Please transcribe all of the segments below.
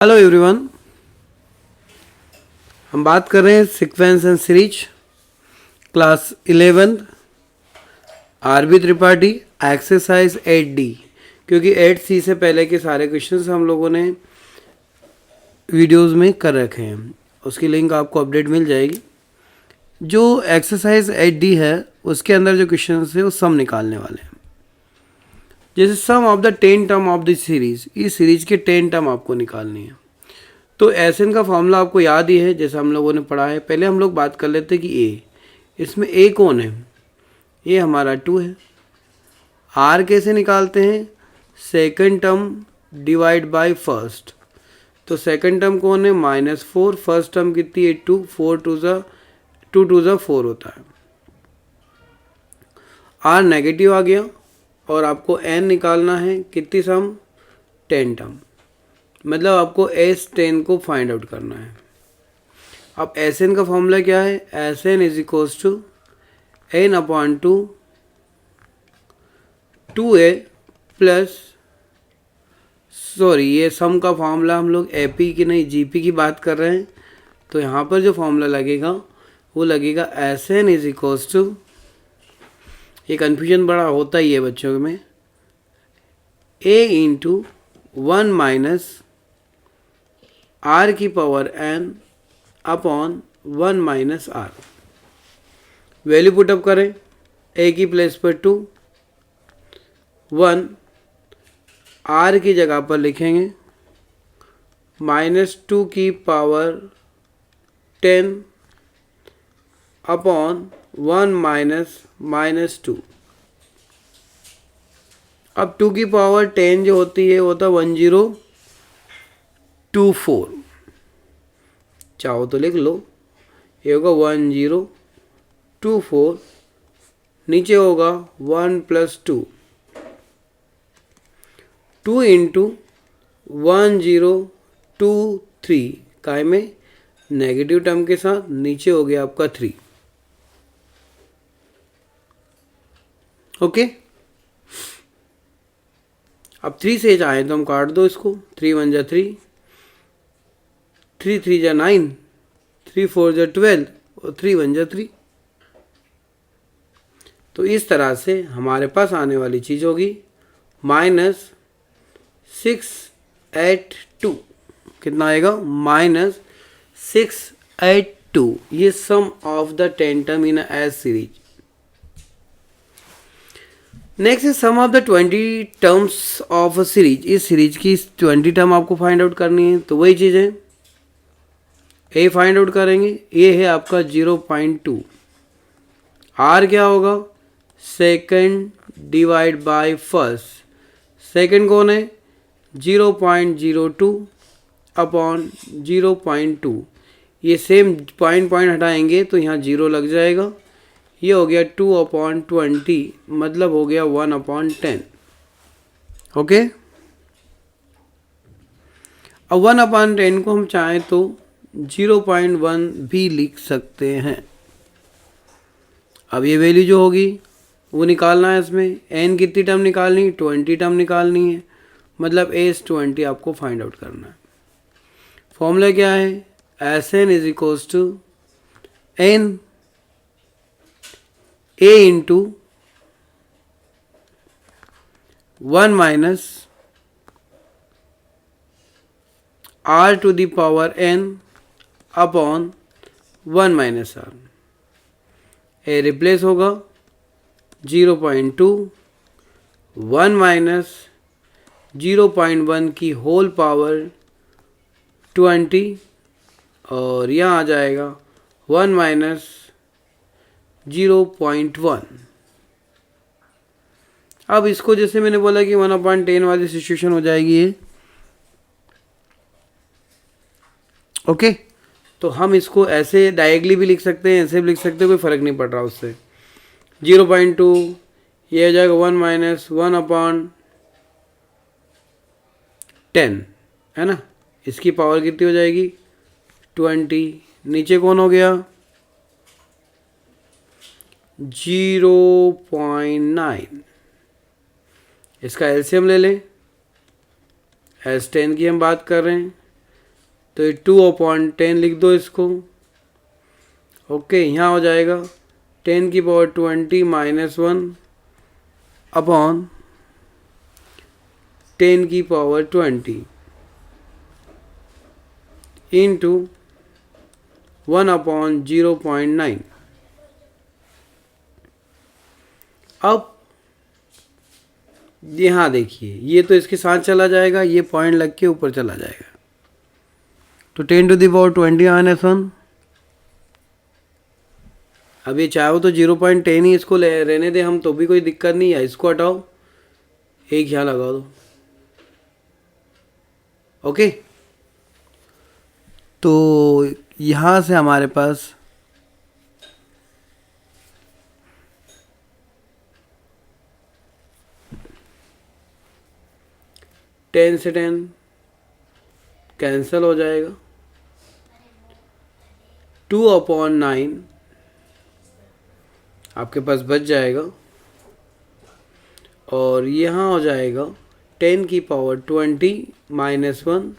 Hello everyone, हम बात कर रहे हैं sequence and series class 11 RB Tripathi exercise 8D। क्योंकि 8C से पहले के सारे क्वेश्चंस हम लोगों ने वीडियोस में कर रखे हैं, उसकी लिंक आपको अपडेट मिल जाएगी। जो एक्सरसाइज 8D है उसके अंदर जो क्वेश्चंस है वो सम निकालने वाले हैं। जैसे sum of the 10 term of the series, इस सीरीज के 10 टर्म आपको निकालनी है। तो एसएन का फॉर्मूला आपको याद ही है, जैसे हम लोगों ने पढ़ा है। पहले हम लोग बात कर लेते हैं कि ए, इसमें ए कौन है? ये हमारा 2 है। आर कैसे निकालते हैं? Second term divide by first. तो सेकंड टर्म कौन है? -4। फर्स्ट टर्म कितनी है? 2। 4 2 2 4 होता है। आर नेगेटिव आ गया और आपको एन निकालना है। कितनी सम? 10 टर्म। मतलब आपको S10 को फाइंड आउट करना है। अब Sn का फॉर्मूला क्या है? Sn is equals to n upon 2a plus, sorry ये सम का फॉर्मूला हम लोग AP की नहीं GP की बात कर रहे हैं। तो यहाँ पर जो फॉर्मूला लगेगा वो लगेगा Sn इज इक्वल्स टू, ये कन्फ्यूजन बड़ा होता ही है बच्चों में, a इंटू 1 माइनस आर की power n upon 1 minus R. Value put up करें। ए की प्लेस पर 2, 1 आर की जगह पर लिखेंगे -2 की पावर 10 अपॉन 1 माइनस 2। अब 2 की पावर 10 जो होती है वो था 1024। चाहो तो लिख लो, ये होगा 1024, नीचे होगा 1 प्लस 2, 2 इंटू 1023 काय में नेगेटिव टर्म के साथ, नीचे हो गया आपका 3। ओके, अब 3 से चाहे तो हम काट दो इसको। 3 1 जा 3, 3 3 जा 9, 3 4 जा 12 और 3 1 जा 3। तो इस तरह से हमारे पास आने वाली चीज़ होगी -682। कितना आएगा? -682। ये sum of the 10 term in S series. Next is sum of the 20 terms of a series. इस सीरीज की 20 टर्म आपको फाइंड आउट करनी है। तो वही चीज़ है, ए फाइंड आउट करेंगे। ये है आपका 0.2। आर क्या होगा? Second divide by first. Second कौन है? 0.02 अपॉन 0.2। ये सेम पॉइंट हटाएंगे तो यहाँ 0 लग जाएगा। ये हो गया 2/20, मतलब हो गया 1/10। ओके, अब 1/10 को हम चाहें तो 0.1 भी लिख सकते हैं। अब ये वैल्यू जो होगी वो निकालना है। इसमें n कितनी टर्म निकालनी? 20 टर्म निकालनी है। मतलब S20 आपको फाइंड आउट करना है। फॉर्मूला क्या है? Sn is equals to n a into 1 minus r to the power n upon 1 minus r। A replace होगा 0.2, 1 माइनस 0.1 की होल पावर 20 और यहाँ आ जाएगा 1 माइनस 0.1। अब इसको जैसे मैंने बोला कि 1/10 वाली सिचुएशन हो जाएगी ये। ओके, तो हम इसको ऐसे डायरेक्टली भी लिख सकते हैं, ऐसे भी लिख सकते हैं, कोई फ़र्क नहीं पड़ रहा उससे। 0.2 ये हो जाएगा 1 माइनस 1/10, है ना। इसकी पावर कितनी हो जाएगी? 20। नीचे कौन हो गया? 0.9। इसका एलसीएम ले लें। S10 की हम बात कर रहे हैं तो ये 2/10 लिख दो इसको। ओके, यहाँ हो जाएगा 10⁻20 -1 अपॉन 10⁻20 इंटू 1/0.9। अब यहाँ देखिए, ये तो इसके साथ चला जाएगा, ये पॉइंट लग के ऊपर चला जाएगा, तो 10⁻20 -1। अब ये चाहो तो 0.10 ही इसको रहने दे हम, तो भी कोई दिक्कत नहीं है। इसको हटाओ, एक यहाँ लगा दो। ओके, तो यहाँ से हमारे पास टेन से 10 कैंसिल हो जाएगा, 2/9 आपके पास बच जाएगा, और यहाँ हो जाएगा 10⁻20 -1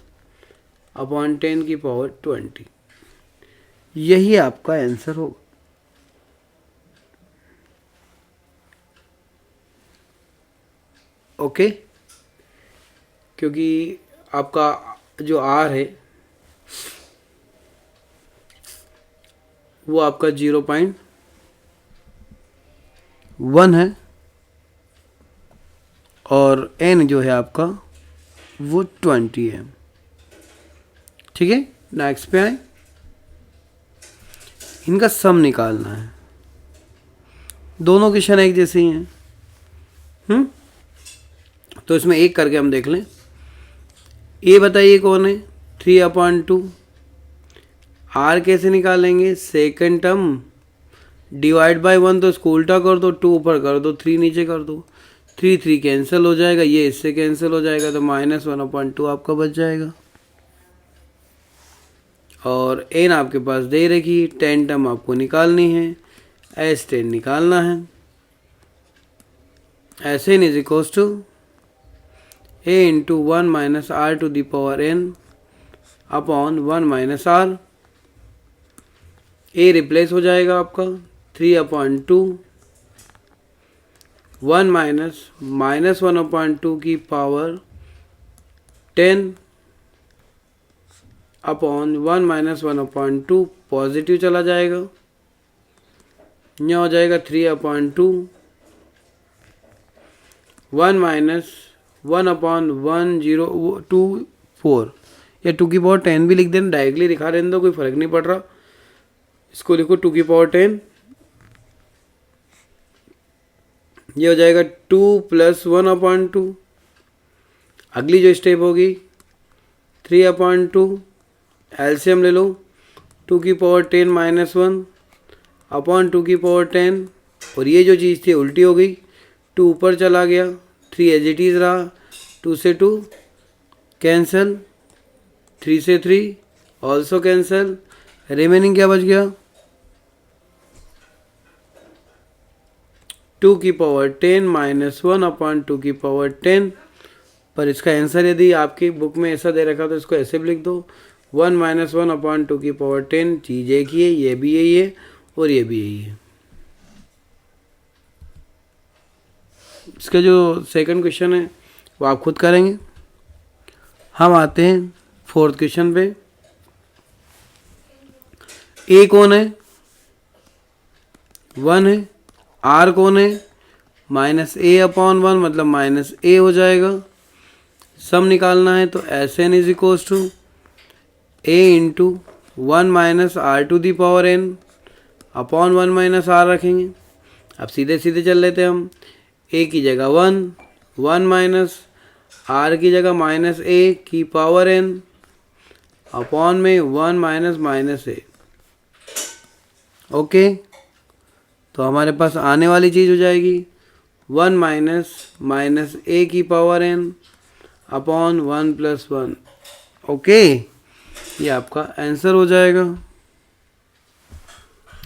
अपॉन 10⁻20। यही आपका आंसर होगा। ओके, क्योंकि आपका जो आर है वो आपका 0.1 है, और एन जो है आपका वो 20 है। ठीक है, नेक्स्ट पे आए, इनका सम निकालना है। दोनों क्वेश्चन एक जैसे ही हैं। तो इसमें एक करके हम देख लें। ए बताइए कौन है, 3/2। आर कैसे निकालेंगे, सेकंड टर्म डिवाइड बाय 1, तो इसको उल्टा कर दो, 2 ऊपर कर दो, 3 नीचे कर दो, 3 कैंसिल हो जाएगा, ये इससे कैंसिल हो जाएगा, तो -1/2 आपका बच जाएगा। और एन आपके पास दे रखी, 10 टर्म आपको निकालनी है, S10 निकालना है। Sn is equals to a into 1 - r⁻n upon 1 - r। a replace हो जाएगा आपका 3/2, 1 -1/2 की पावर 10 अपॉन 1 -1/2 पॉजिटिव चला जाएगा, यहाँ हो जाएगा 3/2, 1 - 1/1024, या 2⁻10 भी लिख देना, डायरेक्टली दिखा देने दो, कोई फर्क नहीं पड़ रहा। इसको लिखो 2⁻10, ये हो जाएगा 2 + 1/2। अगली जो स्टेप होगी 3/2, एलसीएम ले लो, 2⁻10 - 1 अपॉन 2⁻10, और ये जो चीज़ थी उल्टी हो गई, 2 ऊपर चला गया, 3 एज इट इज़ रहा, 2 से 2 कैंसिल, 3 से 3 ऑल्सो कैंसिल, रिमेनिंग क्या बच गया, 2⁻10 - 1/2⁻10। पर इसका आंसर यदि आपकी बुक में ऐसा दे रखा तो इसको ऐसे भी लिख दो, 1 - 1/2⁻10। चीज़ एक ही है, ये भी यही है और ये भी यही है। इसका जो सेकंड क्वेश्चन है वो आप खुद करेंगे। हम आते हैं फोर्थ क्वेश्चन पे। ए कौन है, 1 है, आर कौन है, -a/1, मतलब -a हो जाएगा। सम निकालना है तो Sn is equals to a into 1 - r⁻n upon 1 - r रखेंगे। अब सीधे सीधे चल लेते हैं हम, a की जगह 1, 1 - r की जगह -a की पावर n अपॉन में 1 - -a। ओके, तो हमारे पास आने वाली चीज़ हो जाएगी 1 - -a की पावर n अपॉन 1 + 1। ओके, ये आपका आंसर हो जाएगा।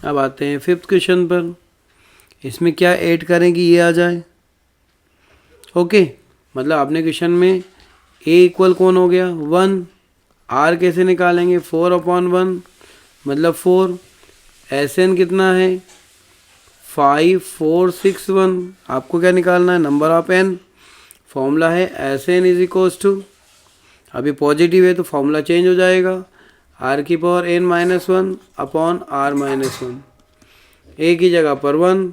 अब आते हैं फिफ्थ क्वेश्चन पर। इसमें क्या ऐड करें कि ये आ जाए। ओके, मतलब आपने क्वेश्चन में a इक्वल कौन हो गया, 1, आर कैसे निकालेंगे, 4/1 मतलब 4। एस एन कितना है 5 4 6 1। आपको क्या निकालना है, नंबर ऑफ एन। फॉर्मूला है S N is equals to, अभी पॉजिटिव है तो फॉर्मूला चेंज हो जाएगा, आर की power N minus 1 upon are minus 1। A की जगह पर 1,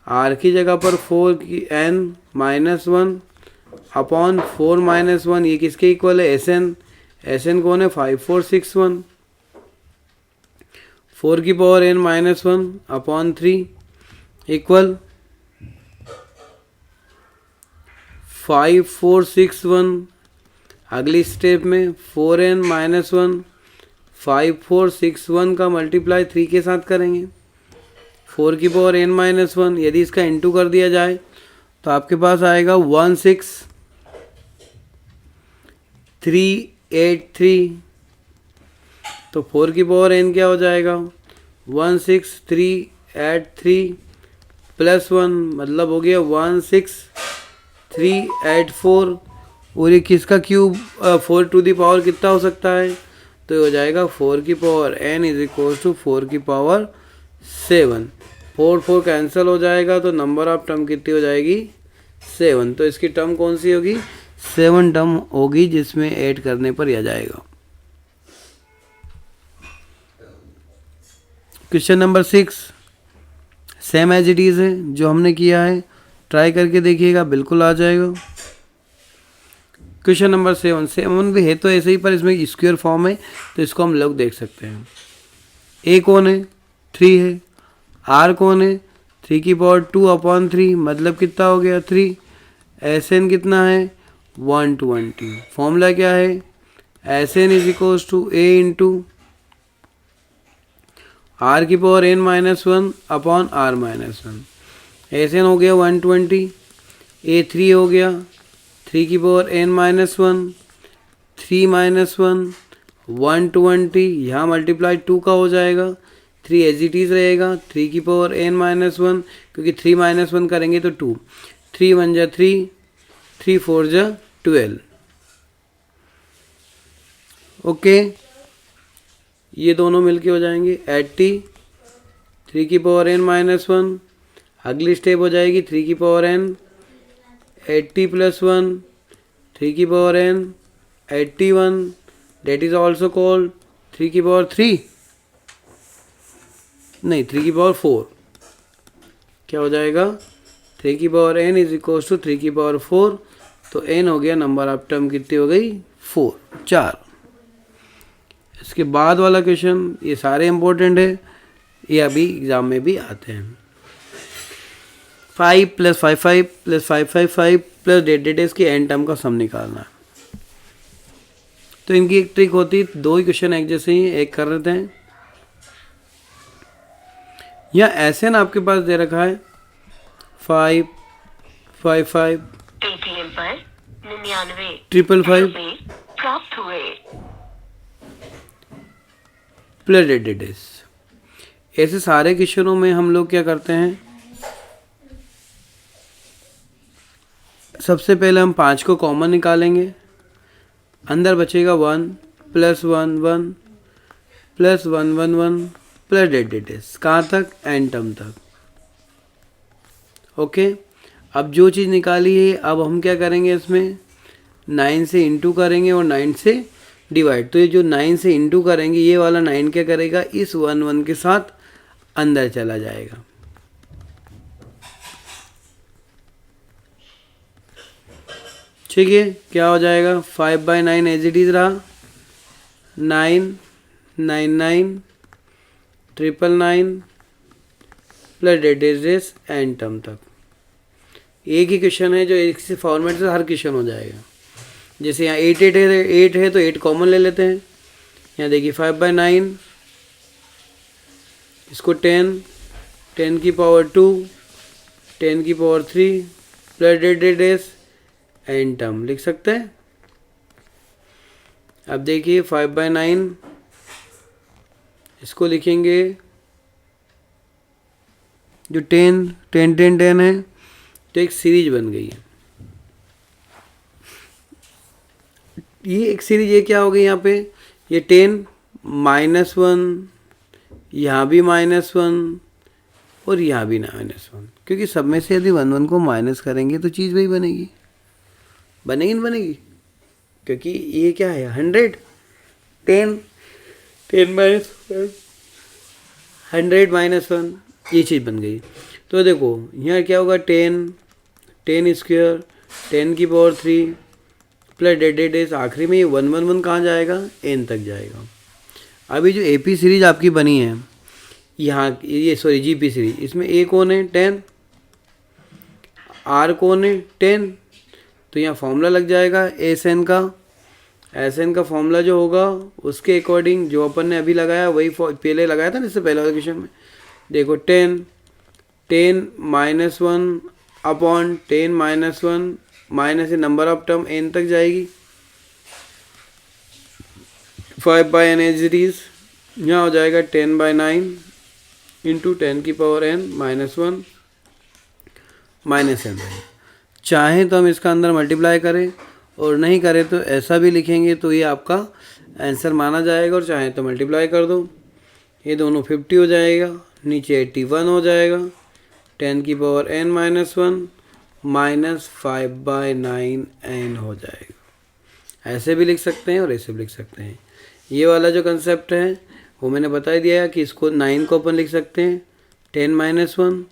आर की जगह पर 4 की एन माइनस 1 अपॉन 4 माइनस 1। ये किसके इक्वल है, एस एन। एस एन कौन है, 5 4 6 1। 4 की power N minus 1 upon 3 equal 5 4 6 1। अगली स्टेप में 4n माइनस 1 5 4 6 1 का मल्टीप्लाई 3 के साथ करेंगे, 4 की पावर n माइनस 1। यदि इसका इंटू कर दिया जाए तो आपके पास आएगा 1 6 3 8 3। तो 4 की पावर n क्या हो जाएगा 1 6 3 8 3 प्लस 1 मतलब हो गया 1 6 3 8 4। और ये किसका क्यूब 4 टू दी पावर कितना हो सकता है, तो ये हो जाएगा 4 की power n is equal to 4 की पावर 7। 4 4 कैंसिल हो जाएगा तो नंबर ऑफ टर्म कितनी हो जाएगी 7। तो इसकी टर्म कौन सी होगी, 7 टर्म होगी जिसमें ऐड करने पर यह जाएगा। Question number 6 same as it is है जो हमने किया है, ट्राई करके देखिएगा, बिल्कुल आ जाएगा। क्वेश्चन नंबर 7 भी है तो ऐसे ही, पर इसमें स्क्वायर फॉर्म है तो इसको हम लोग देख सकते हैं। ए कौन है 3 है, आर कौन है 3 की पावर 2 अपॉन 3 मतलब कितना हो गया 3। एस एन कितना है 120। फॉर्मूला क्या है, S N is equals to A into are की power N minus 1 upon are minus 1। S N हो गया 120, ए 3 हो गया 3 की पावर एन माइनस 1 3 माइनस 1 120। यहाँ मल्टीप्लाई 2 का हो जाएगा, 3 एज इट इज रहेगा 3 की पावर एन माइनस 1 क्योंकि 3 माइनस 1 करेंगे तो 2। 3 1 जा 3 3 4 जा 12। ओके ये दोनों मिलके हो जाएंगे 80 3 की पावर एन माइनस 1। अगली स्टेप हो जाएगी 3 की पावर एन 80 प्लस 1 3 की power N 81 that is also called 3 की पावर 3 नहीं 3 की पावर 4। क्या हो जाएगा 3 की power N is equal to 3 की पावर 4। तो एन हो गया नंबर ऑफ टर्म कितनी हो गई 4। इसके बाद वाला क्वेश्चन ये सारे इंपॉर्टेंट है, ये अभी एग्जाम में भी आते हैं। 5 + 5 5 + 5 5 5 प्लस डेट इसकी एन टर्म का सम निकालना है। तो इनकी एक ट्रिक होती है, 2 ही क्वेश्चन एक जैसे ही एक कर लेते हैं। या ऐसे ना आपके पास दे रखा है 5 5 5 ATM पर 99 5 5 प्राप्त हुए। Plus that is. ऐसे सारे क्वेश्चनों में हम लोग क्या करते हैं, सबसे पहले हम 5 को कॉमन निकालेंगे, अंदर बचेगा 1 + 1 1 + 1 1 1 प्लस डेट इज कहाँ तक एन टर्म तक। ओके अब जो चीज़ निकाली है अब हम क्या करेंगे, इसमें 9 से इंटू करेंगे और 9 से डिवाइड। तो ये जो 9 से इंटू करेंगे ये वाला 9 क्या करेगा, इस 1 1 के साथ अंदर चला जाएगा। ठीक है क्या हो जाएगा 5/9 एज इट इज रहा, 9 9 9 999 plus that is N term तक। एक ही क्वेश्चन है जो एक से फॉर्मेट से हर क्वेश्चन हो जाएगा। जैसे यहाँ 8 8 है तो 8 कॉमन ले लेते हैं। यहाँ देखिए 5/9 इसको 10 10 की पावर 2 10 की power 3 plus that is N term लिख सकते हैं। अब देखिए 5/9 इसको लिखेंगे, जो 10 10 10 10 है तो एक सीरीज बन गई है। ये एक सीरीज ये क्या हो गई यहाँ पे ये 10 -1, यहाँ भी -1 और यहाँ भी -1, क्योंकि सब में से यदि 1 1 को माइनस करेंगे तो चीज़ वही बनेगी, बनेगी नहीं बनेगी, क्योंकि ये क्या है 100, 10 100 -1 ये चीज़ बन गई। तो देखो यहाँ क्या होगा 10 स्क्वायर 10 की पावर 3 प्लस डेस आखिरी में ये 1 1 1 कहाँ जाएगा, n तक जाएगा। अभी जो AP सीरीज आपकी बनी है यहाँ, ये सॉरी GP सीरीज, इसमें A कौन है 10, R कौन है 10, तो यहाँ फॉर्मूला लग जाएगा SN का फॉर्मूला जो होगा उसके अकॉर्डिंग जो अपन ने अभी लगाया वही पहले लगाया था ना, इससे पहले वाले क्वेश्चन में। देखो 10 -1 upon 10 -1 minus number of term n तक जाएगी, 5/n एज इट इज, यहाँ हो जाएगा 10/9 इंटू 10 की पावर n -1 -n। चाहें तो हम इसका अंदर मल्टीप्लाई करें और नहीं करें तो ऐसा भी लिखेंगे तो ये आपका आंसर माना जाएगा, और चाहें तो मल्टीप्लाई कर दो, ये दोनों 50 हो जाएगा, नीचे 81 हो जाएगा, 10 की पावर n -1 -5/9 n हो जाएगा। ऐसे भी लिख सकते हैं और ऐसे भी लिख सकते हैं। ये वाला जो कंसेप्ट है वो मैंने बता दिया है कि इसको 9 को अपन लिख सकते हैं 10 -1,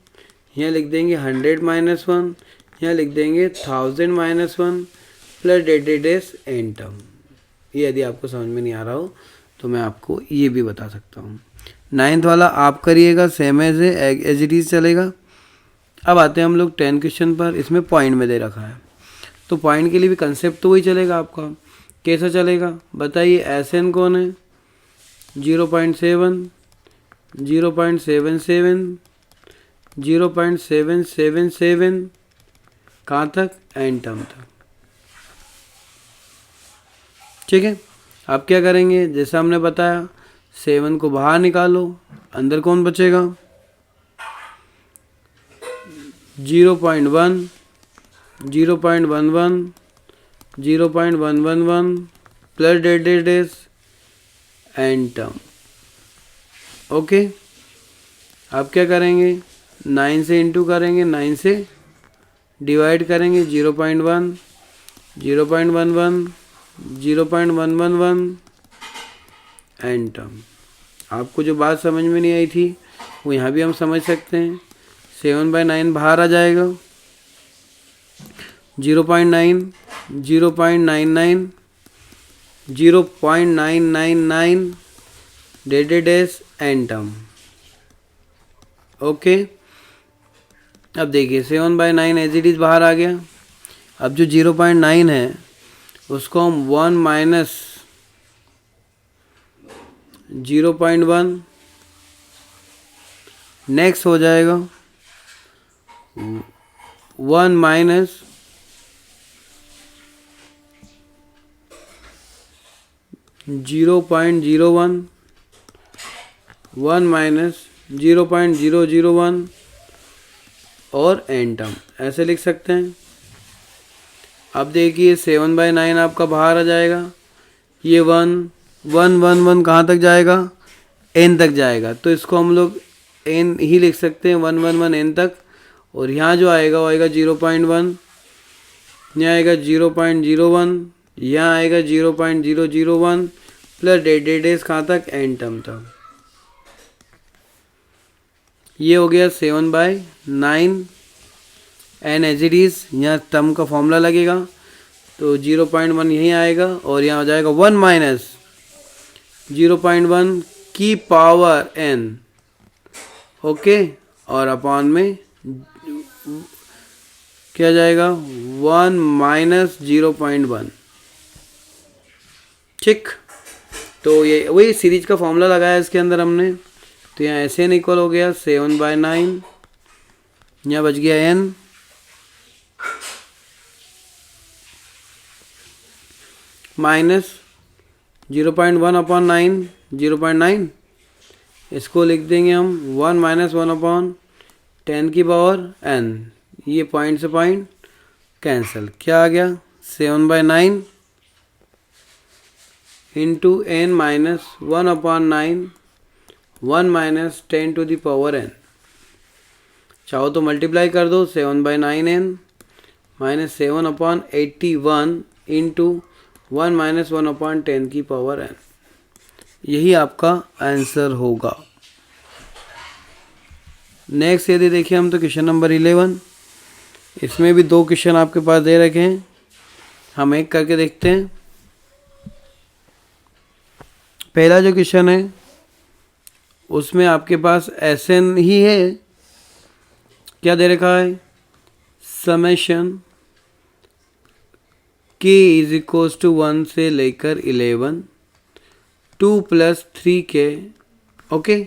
यहाँ लिख देंगे 100 -1, यहाँ लिख देंगे 1000 -1 प्लस डेस n टर्म। ये यदि आपको समझ में नहीं आ रहा हो तो मैं आपको ये भी बता सकता हूँ। 9th वाला आप करिएगा, सेम एज इट इज चलेगा। अब आते हैं हम लोग 10 क्वेश्चन पर। इसमें पॉइंट में दे रखा है तो पॉइंट के लिए भी कंसेप्ट तो वही चलेगा आपका। कैसा चलेगा बताइए, SN कौन है 0.7 0.77 0.777 कहाँ तक, n टर्म तक। ठीक है, आप क्या करेंगे जैसा हमने बताया, 7 को बाहर निकालो, अंदर कौन बचेगा 0.1 0.11 0.111 प्लस डेस n टर्म। ओके, आप क्या करेंगे 9 से इंटू करेंगे, 9 से डिवाइड करेंगे, 0.1 0.11 0.111 n टर्म। आपको जो बात समझ में नहीं आई थी वो यहाँ भी हम समझ सकते हैं। 7/9 बाहर आ जाएगा, 0.9 0.99 0.999 डेस n टर्म। ओके, अब देखिए 7/9 एज इट इज बाहर आ गया। अब जो 0.9 है उसको हम 1 माइनस 0.1 नेक्स्ट हो जाएगा 1 माइनस 0.01 1 माइनस 0.001 और n टर्म, ऐसे लिख सकते हैं। अब देखिए 7/9 आपका बाहर आ जाएगा, ये 1 कहाँ तक जाएगा, n तक जाएगा, तो इसको हम लोग n ही लिख सकते हैं 1 n तक। और यहाँ जो आएगा वो आएगा 0.1, यहाँ आएगा 0.01, यहाँ आएगा 0.001 प्लस डेस कहाँ तक, n टर्म तक। ये हो गया 7/9 n एज इट इज। यहाँ टर्म का फॉर्मूला लगेगा तो 0.1 यहीं आएगा और यहाँ हो जाएगा 1 माइनस 0.1 की पावर n। ओके, और अपॉन में क्या जाएगा 1 माइनस 0.1। ठीक, तो ये वही सीरीज का फॉर्मूला लगाया इसके अंदर हमने। तो यहाँ ऐसे इक्वल हो गया 7/9, यहाँ बच गया n माइनस 0.1 अपॉन 9 0.9, इसको लिख देंगे हम 1 माइनस 1 अपॉन 10 की पावर n। ये पॉइंट से पॉइंट कैंसिल, क्या आ गया 7/9, into N minus 1/9 1 minus 10 to the power N. चाहो तो मल्टीप्लाई कर दो 7/9n माइनस 7/81 इंटू 1 माइनस 1/10 की पावर n। यही आपका आंसर होगा। नेक्स्ट यदि देखिए हम तो क्वेश्चन नंबर 11, इसमें भी दो क्वेश्चन आपके पास दे रखे हैं, हम एक करके देखते हैं। पहला जो क्वेश्चन है उसमें आपके पास Sn ही है, क्या दे रखा है, summation k is equals to 1 से लेकर 11 2 + 3k। ओके,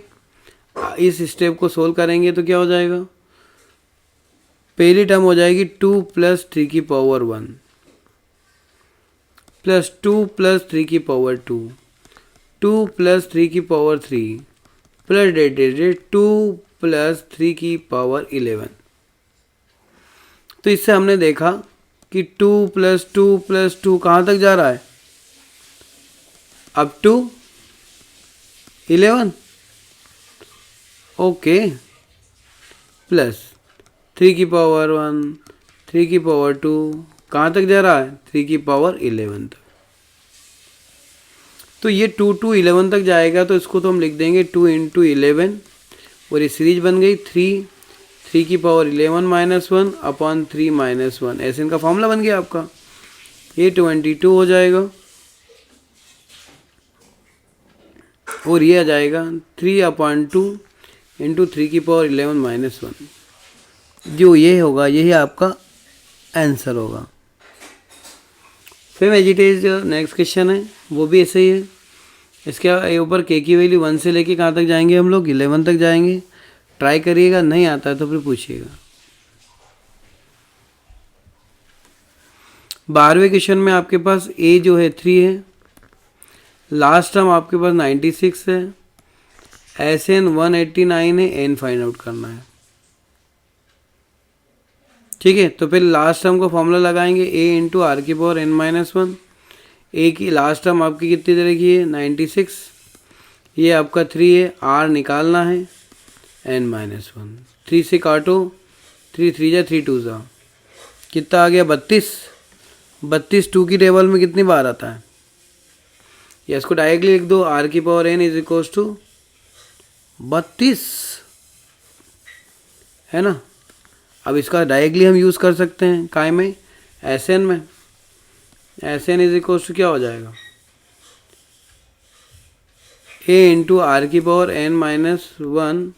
इस स्टेप को सोल्व करेंगे तो क्या हो जाएगा, पहली टर्म हो जाएगी 2 + 3 की पावर 1 प्लस 2 + 3 की पावर 2 2 + 3 की पावर 3 प्लस डेटेड 2 + 3 की पावर 11। तो इससे हमने देखा कि 2 + 2 + 2 कहाँ तक जा रहा है, अप टू 11। ओके, प्लस 3 की पावर 1 3 की पावर 2 कहाँ तक जा रहा है, 3 की पावर 11 तक। तो ये 2 to 11 तक जाएगा, तो इसको तो हम लिख देंगे 2 × 11 और ये सीरीज बन गई 3 की पावर 11 - 1 अपॉन 3 - 1। ऐसे इनका फॉर्मूला बन गया आपका, ये 22 हो जाएगा और ये आ जाएगा 3/2 × 3 की पावर 11 - 1। जो ये होगा यही आपका आंसर होगा। फिर वेजिटेज नेक्स्ट क्वेश्चन है, वो भी ऐसे ही है। इसके ऊपर के की वैल्यू 1 से लेके कहाँ तक जाएंगे हम लोग, 11 तक जाएंगे। ट्राई करिएगा, नहीं आता है तो फिर पूछिएगा। 12वें क्वेश्चन में आपके पास ए जो है 3 है, लास्ट टर्म आपके पास 96 है, Sn 189 है, n फाइंड आउट करना है। ठीक है, तो फिर लास्ट टर्म का फॉर्मूला लगाएंगे a × r की पावर n - 1। ए की लास्ट टर्म आपकी कितनी तरह की है, 96, ये आपका 3 है, r निकालना है n - 1। 3 से काटो, 3 3 जा 3 2 जा, कितना आ गया 32। 32 2 की टेबल में कितनी बार आता है, या इसको डायरेक्टली लिख दो, r की power n is equals to 32, है ना। अब इसका डायरेक्टली हम यूज़ कर सकते हैं काय में, Sn में। Sn इज इक्वल्स टू क्या हो जाएगा, a × r की power n - 1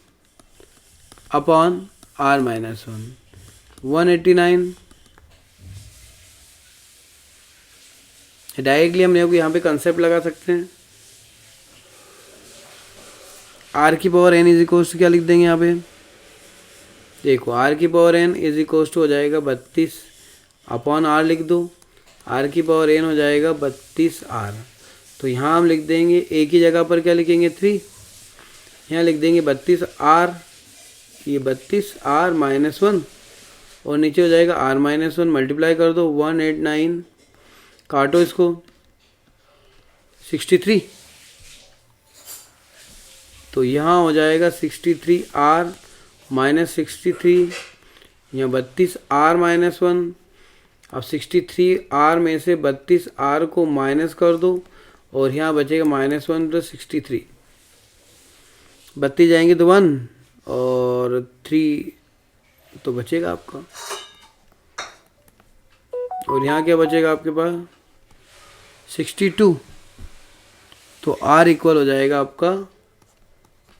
upon r - 1 189। Directly हम यहाँ पे कंसेप्ट लगा सकते हैं, r की power n is equals to क्या लिख देंगे यहाँ पे, देखो r की power n is equals to हो जाएगा 32 अपॉन r लिख दो, r की पावर n हो जाएगा 32r। तो यहाँ हम लिख देंगे a की जगह पर क्या लिखेंगे 3, यहाँ लिख देंगे 32r, ये 32r - 1 और नीचे हो जाएगा r - 1, मल्टीप्लाई कर दो 189, काटो इसको 63, तो यहाँ हो जाएगा 63r - 63, यहाँ 32r - 1। अब 63r में से 32r को माइनस कर दो और यहाँ बचेगा -1 + 63, 32 जाएंगे तो 1 और 3 तो बचेगा आपका, और यहाँ क्या बचेगा आपके पास 62। तो r इक्वल हो जाएगा आपका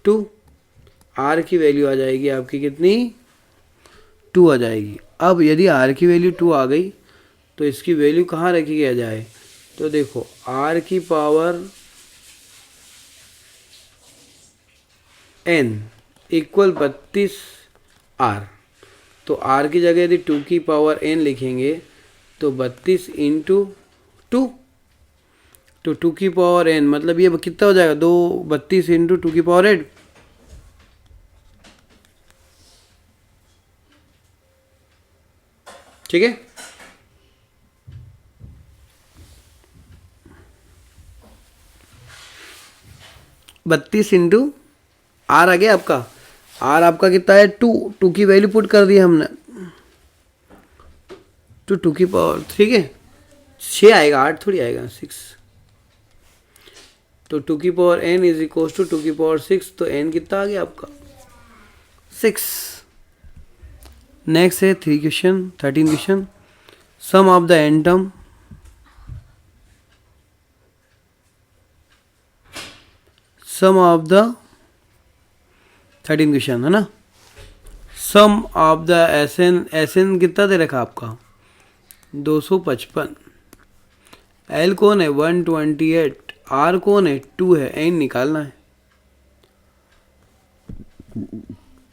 2, r की वैल्यू आ जाएगी आपकी कितनी, 2 आ जाएगी। अब यदि r की वैल्यू 2 आ गई तो इसकी वैल्यू कहाँ रखी गया जाए, तो देखो r की पावर n इक्वल 32r, तो r की जगह यदि 2 की पावर n लिखेंगे तो 32 × 2, तो 2 की पावर n मतलब ये कितना हो जाएगा 32 × 2 की पावर 8। ठीक है, 32 इंटू आर आ गया आपका। आर आपका कितना है 2, 2 की वैल्यू पुट कर दी हमने, तो 2 की पावर, ठीक है 6 आएगा, 8 थोड़ी आएगा 6। तो 2 की power n is equal to 2 की पावर 6, तो n कितना आ गया आपका 6। नेक्स्ट है 13 question, sum of the n term, sum of the 13 question है ना, sum of the S N कितना दे रखा आपका 255, एल कौन है 128, आर कौन है 2 है, एन निकालना है,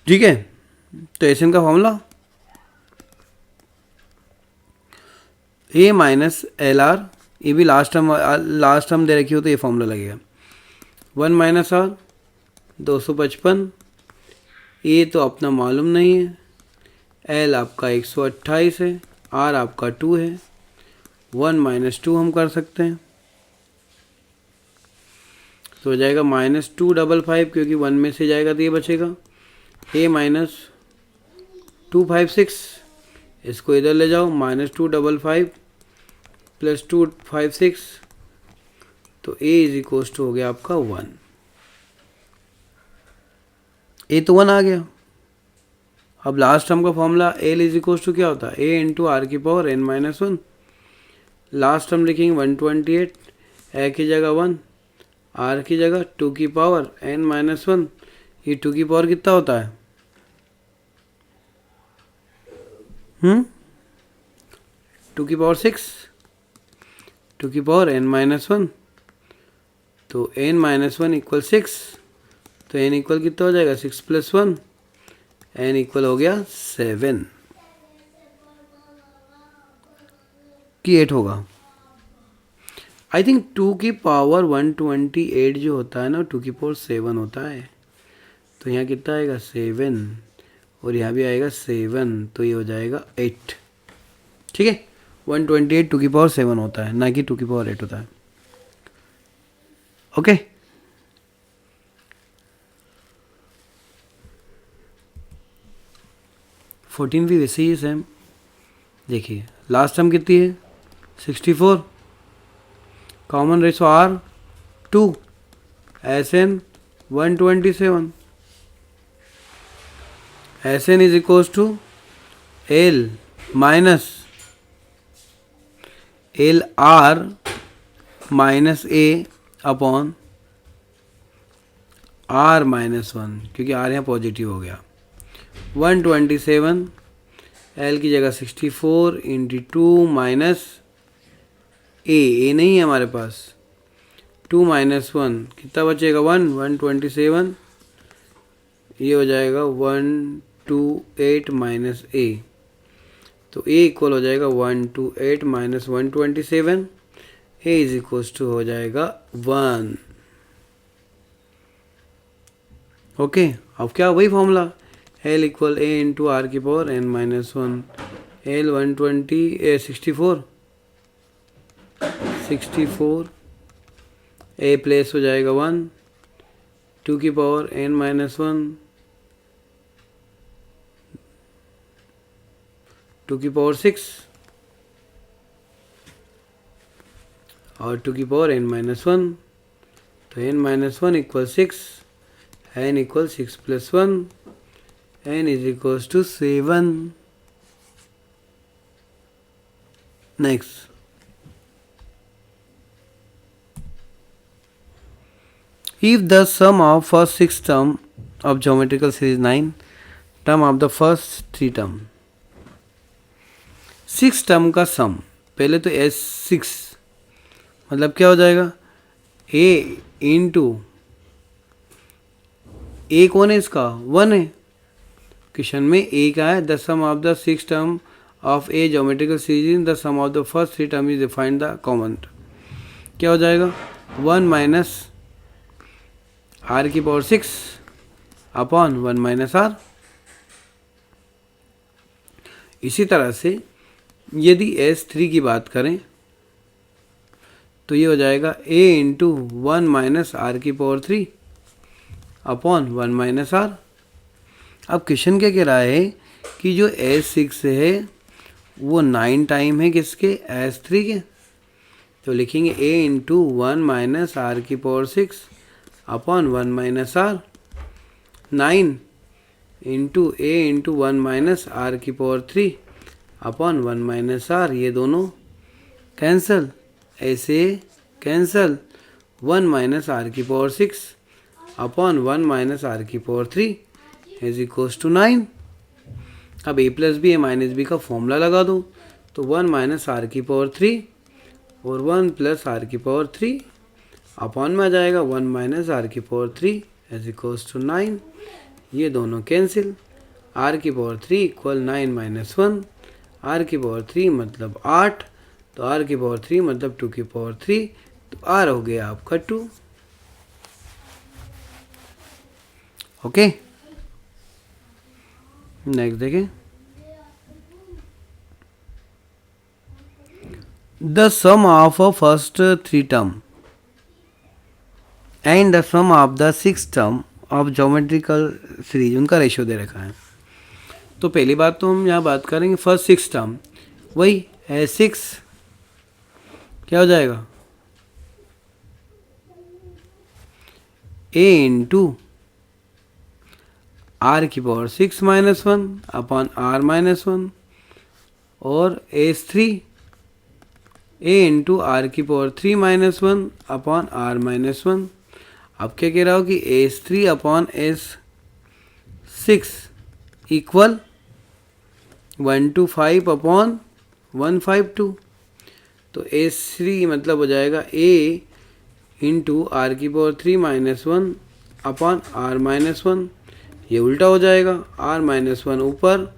ठीक है। तो एस एन का formula A minus L are, ये भी लास्ट टर्म दे रखी हो तो ये फॉर्मूला लगेगा 1 माइनस आर 255, ए तो अपना मालूम नहीं है, एल आपका 128 है, आर आपका 2 है, 1 माइनस 2 हम कर सकते हैं, तो हो जाएगा -255, क्योंकि 1 में से जाएगा तो ये बचेगा ए माइनस 256, इसको इधर ले जाओ -255 प्लस 256, तो ए इज इक्वल टू हो गया आपका 1, ए तो 1 आ गया। अब लास्ट टर्म का formula L is equal to क्या होता है ए इंटू आर की power n minus 1, last term लिखेंगे 128, ए की जगह 1, आर की जगह 2 की पावर n माइनस 1, ये 2 की पावर कितना होता है 2 की पावर 6, 2 की पावर n माइनस 1, तो n माइनस 1 इक्वल 6, तो n इक्वल कितना हो जाएगा 6 प्लस 1, n इक्वल हो गया 7 कि 8 होगा। आई थिंक 2 की पावर 128 जो होता है ना 2 की पावर 7 होता है, तो यहाँ कितना आएगा 7 और यहाँ भी आएगा 7, तो ये हो जाएगा 8, ठीक है। 128 2 की पावर 7 होता है, ना कि 2 की पावर 8 होता है, ओके। फोर्टीन भी वैसे ही सेम, देखिए लास्ट टर्म कितनी है 64, common ratio R 2, S N 127, S N is equal to L minus L R minus A upon are minus 1, क्योंकि आर यहाँ पॉजिटिव हो गया, 127 एल की जगह 64 इंटू 2 माइनस ए नहीं है हमारे पास, 2 माइनस 1 कितना बचेगा 1, 127, ये हो जाएगा 128 माइनस ए, तो ए इक्वल हो जाएगा 128 minus 127, A is equal to हो जाएगा 1, ओके। अब क्या वही formula L equal A into are की power n minus 1, L 64 A place हो जाएगा 1, 2 की पावर n माइनस 1, 2 की पावर 6 और 2 की पावर n माइनस 1, तो n minus 1 equal 6, n equal 6 plus 1, n is equals to 7. Next, if the sum of first 6 term of geometrical series 9 term of the first 3 term, 6 term का sum, पहले तो S6 मतलब क्या हो जाएगा a into a कौन है इसका 1 है, क्वेश्चन में ए का है the sum of the 6 term of a geometrical series in the sum of the first 3 term is defined the common, क्या हो जाएगा 1 माइनस आर की पावर 6 अपॉन 1 माइनस आर। इसी तरह से यदि S3 की बात करें तो ये हो जाएगा a इंटू 1 माइनस आर की पावर 3 अपॉन 1 माइनस आर। अब क्वेश्चन क्या कह रहा है कि जो S6 है वो 9 टाइम है किसके, S3 के। तो लिखेंगे a इंटू 1 माइनस आर की power 6 upon 1 minus r. 9 into a into 1 minus are की पावर 3 अपॉन 1 माइनस आर। ये दोनों कैंसल, ऐसे कैंसल। 1 माइनस आर की पावर 6 अपॉन 1 माइनस आर की पावर 3 इज इक्वल्स टू 9। अब a plus b a minus b का formula लगा दो, तो 1 माइनस आर की पावर 3 और 1 प्लस आर की पावर 3 अपॉन में आ जाएगा 1 माइनस आर की पावर 3 इज इक्वल्स टू 9। ये दोनों कैंसिल। आर की पावर 3 इक्वल 9 माइनस 1। आर की पावर 3 मतलब 8, तो आर की पावर 3 मतलब 2 की पावर 3, तो आर हो गया आपका 2। ओके, नेक्स्ट देखें। The sum of a first 3 term and the sum of the 6 term of geometrical series, उनका रेशियो दे रखा है। तो पहली बात तो हम यहाँ बात करेंगे फर्स्ट 6 टर्म, वही है 6, क्या हो जाएगा a इंटू आर की power 6 minus 1 upon are minus 1 और S3 a इंटू आर की power 3 minus 1 upon are minus 1। अब क्या कह रहा हो कि S3 upon S6 equal 125 upon 152। तो S3 मतलब हो जाएगा a इंटू आर की power 3 minus 1 upon are minus 1। ये उल्टा हो जाएगा, आर माइनस 1 ऊपर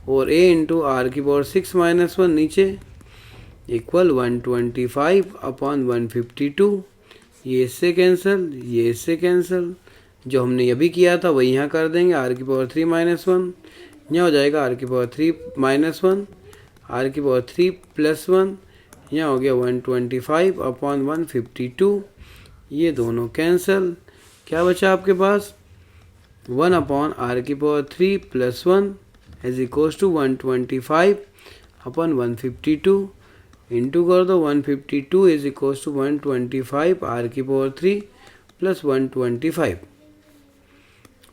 और a इंटू आर की पावर 6 माइनस 1 नीचे इक्वल 125 अपॉन 152। ये इससे कैंसिल, ये इससे कैंसिल। जो हमने अभी किया था वही यहाँ कर देंगे, आर की पावर 3 माइनस 1 यहाँ हो जाएगा आर की पावर 3 माइनस 1, आर की पावर 3 प्लस 1 यहाँ हो गया 125 अपॉन 152। ये दोनों कैंसिल। क्या बचा आपके पास, 1 अपॉन आर की power 3 plus 1 is equals to 125 upon 152। Into कर दो, 152 इज इक्वल्स टू 125 आर की पावर 3 प्लस 125।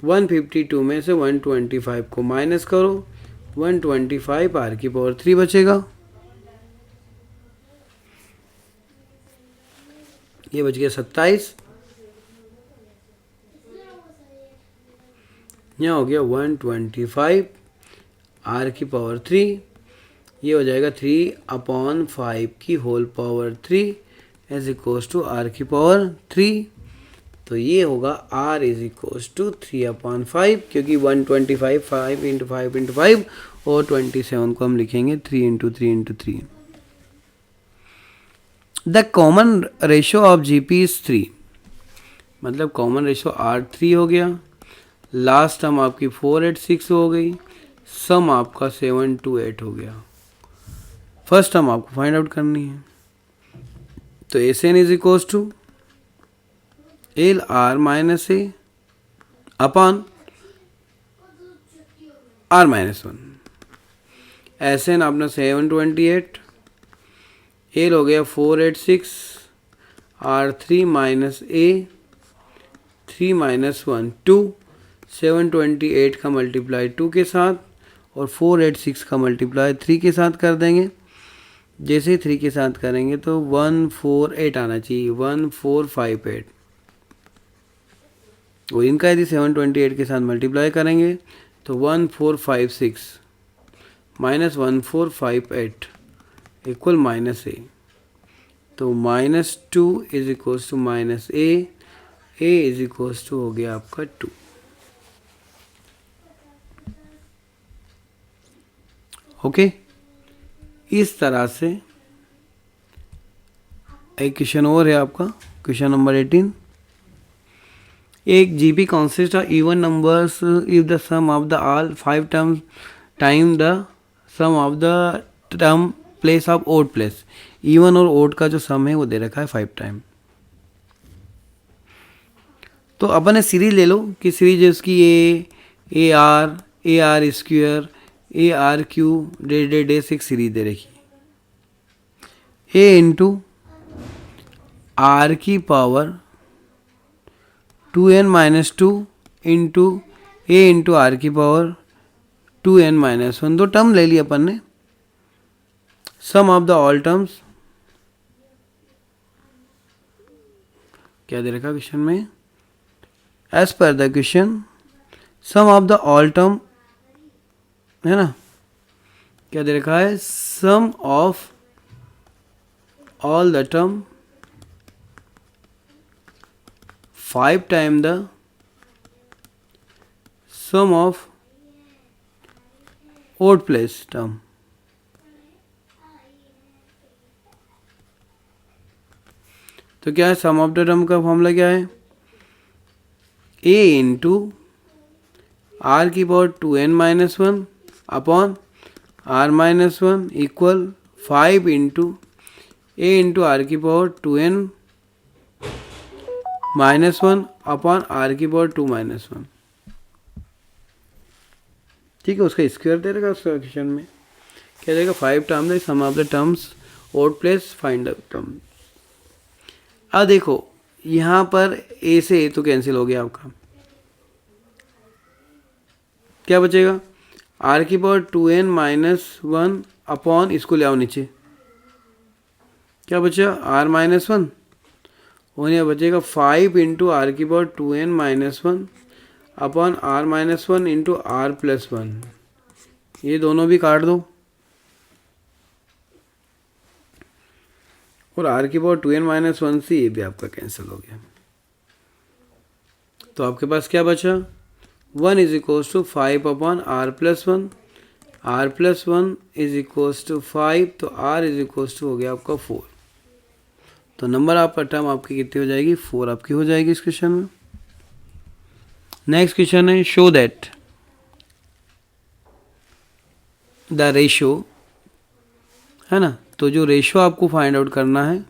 152 में से 125 को माइनस करो, 125 आर की पावर 3 बचेगा। ये बच गया 27, यहाँ हो गया 125 आर की पावर 3, ये हो जाएगा 3 अपॉन 5 की whole power 3 is equals to r की पावर 3। तो ये होगा r is equals to 3 upon 5, क्योंकि 125 5 इंटू 5 इंटू 5 और 27 को हम लिखेंगे 3 into 3 into 3। The common ratio of GP is 3, मतलब कॉमन रेशो R3 हो गया। लास्ट टर्म आपकी 486 हो गई, सम आपका 728 हो गया। फर्स्ट टर्म आपको फाइंड आउट करनी है, तो SN is equals to LR minus A upon R minus 1। SN अपना 728, L हो गया 486, R3 माइनस A 3 माइनस 1 2, 728 का मल्टीप्लाई 2 के साथ और 486 का मल्टीप्लाई 3 के साथ कर देंगे। जैसे 3 के साथ करेंगे तो 148 आना चाहिए, 1458। और इनका यदि 728 के साथ मल्टीप्लाई करेंगे तो 1456 माइनस 1458 इक्वल माइनस A। तो -2 is equals to minus A is equals to हो गया आपका 2। ओके, इस तरह से एक क्वेश्चन और है आपका, क्वेश्चन नंबर 18। एक GP consists of even numbers if the sum of the all 5 terms time the sum of the term place of odd place। Even और ओड का जो सम है वो दे रखा है 5 टाइम। तो अपन ने सीरीज ले लो कि सीरीज है उसकी A R square A R cube डे 6 सीरीज दे रखी ए इंटू आर की power 2n-2 into A into are की पावर 2n-1 दो टर्म ले ली अपन ने. Sum of the all terms क्या दे रखा क्वेश्चन में? As per the question sum of the all term है ना, क्या दे रखा है? Sum of all the term 5 times the sum of odd place term. तो क्या है सम ऑफ द टर्म का फॉर्मूला क्या है? a इंटू आर की power 2n-1 upon r-1 equal 5 into a into are की पावर 2n-1 अपॉन आर की power 2-1. ठीक है, उसका स्क्वायर दे देगा उसका क्वेश्चन में. क्या देगा? 5 term sum of the terms odd place find the term. अब देखो यहाँ पर ए से ए तो कैंसिल हो गया आपका, क्या बचेगा? आर की पावर 2n-1 अपॉन इसको ले आओ नीचे, क्या बचा? r-1 और यहाँ बचेगा 5 इंटू आर की power 2n-1 upon r-1 into r+1. ये दोनों भी काट दो और r की पावर 2n-1 से ये भी आपका कैंसिल हो गया. तो आपके पास क्या बचा? 1 is equals to 5 upon r+1, r+1 is equals to 5, तो r इज इक्वल्स टू हो गया आपका 4. तो नंबर आपका टर्म आपकी कितनी हो जाएगी? 4 आपकी हो जाएगी इस क्वेश्चन में. नेक्स्ट क्वेश्चन है शो दैट द रेशो, है ना. तो जो रेशो आपको फाइंड आउट करना है,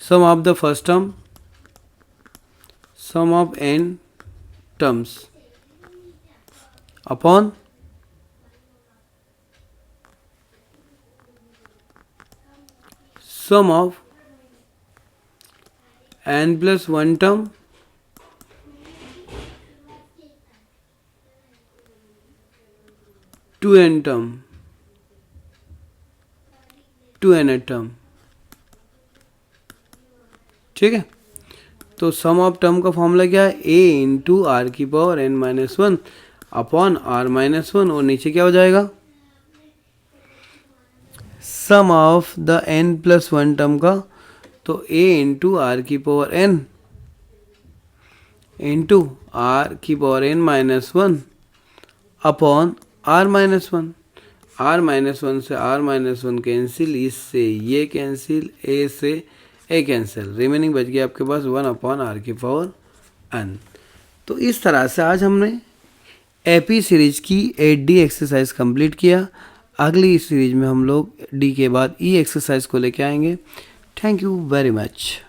sum of the first term sum of n terms upon sum of n+1 term to n term to n term. ठीक है, तो सम ऑफ टर्म का फॉर्मूला क्या है? a इंटू आर की पावर n-1 अपॉन r-1 और नीचे क्या हो जाएगा? सम ऑफ द n+1 टर्म का, तो a इंटू आर की पावर n इंटू आर की power n-1 upon r-1. r-1 से r-1 कैंसिल, इससे ये कैंसिल, a से a कैंसिल, रिमेनिंग बच गया आपके पास 1 अपॉन आर की पावर n. तो इस तरह से आज हमने एपी सीरीज की 8D एक्सरसाइज कंप्लीट किया. अगली सीरीज में हम लोग डी के बाद ई एक्सरसाइज को लेके आएंगे. Thank you very much.